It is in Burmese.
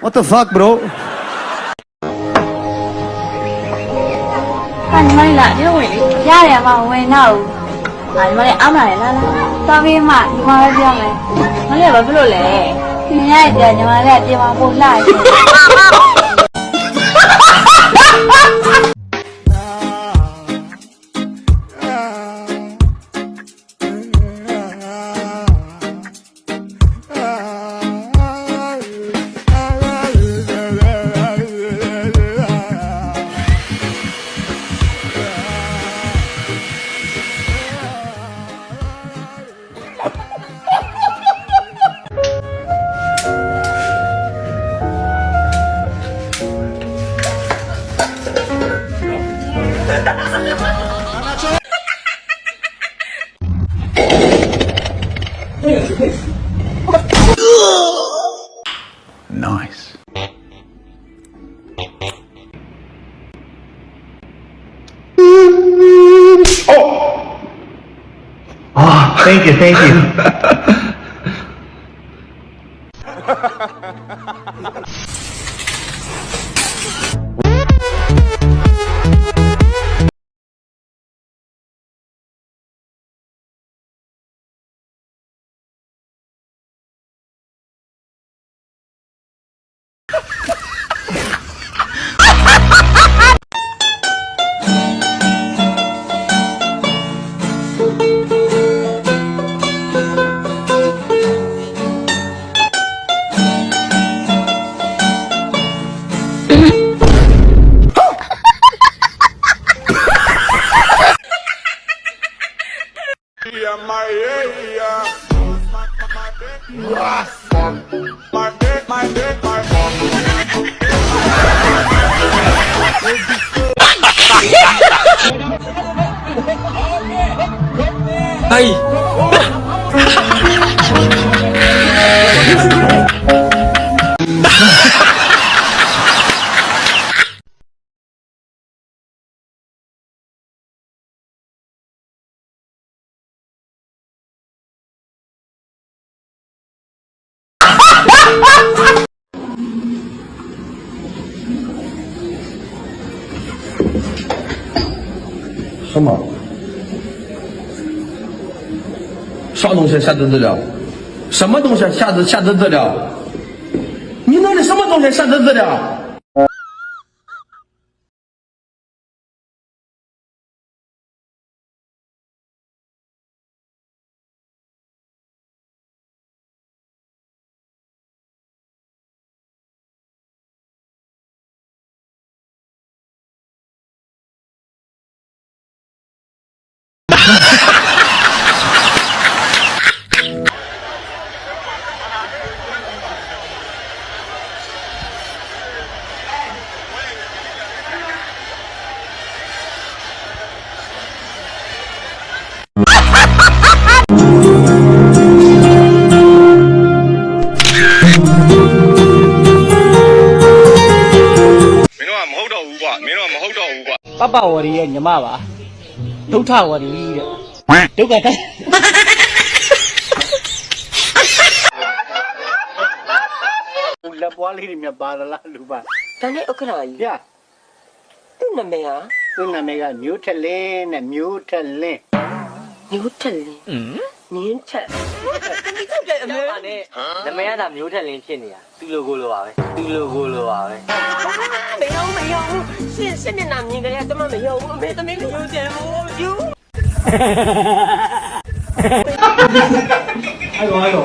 What the fuck, bro? ညီမလေးလာဒီလိုဝင်လေရတယ်မဝင်တော့ဘူးညီမလေးအားမရလားသွားပြီးမှညီမလေးပြောမယ်မလေးဘာဖြစ်လို့လဲညီမရဲ့ပြန်ညီမလေးကပြင်မှာပို့လာတယ်Nice. Oh, thank you, thank you. Ay!什么？啥东西下肢治疗？什么东西下肢治疗？你那里什么东西下肢治疗？ပပဝရီရဲ့ညီမပါဒုဋ္ဌဝရီတဲ့ဒုက္ခတဲ့လက်ပွားလေးတွေမြပါလားလူပါဒါနဲ့ဥက္ကရာကြီး ပြ သူ့နာမည်ဟာ သူ့နာမည်ကမျိုးထက်လင်းနဲ့မျိုးထက်လင်း မျိုးထက်လင်းနင်းထက်ဒီကပြအမေပါနဲ့နာမည်ကဒါမျိုးထက်လင်းဖြစ်နေတာသူ့လိုကိုလိုပါပဲသူ့လိုကိုလိုပါပဲမယုံရှင်းနာမြင်ကြရတမမယုံအမေသမီးမယုံချင်ဘူးယူ哎呦哎呦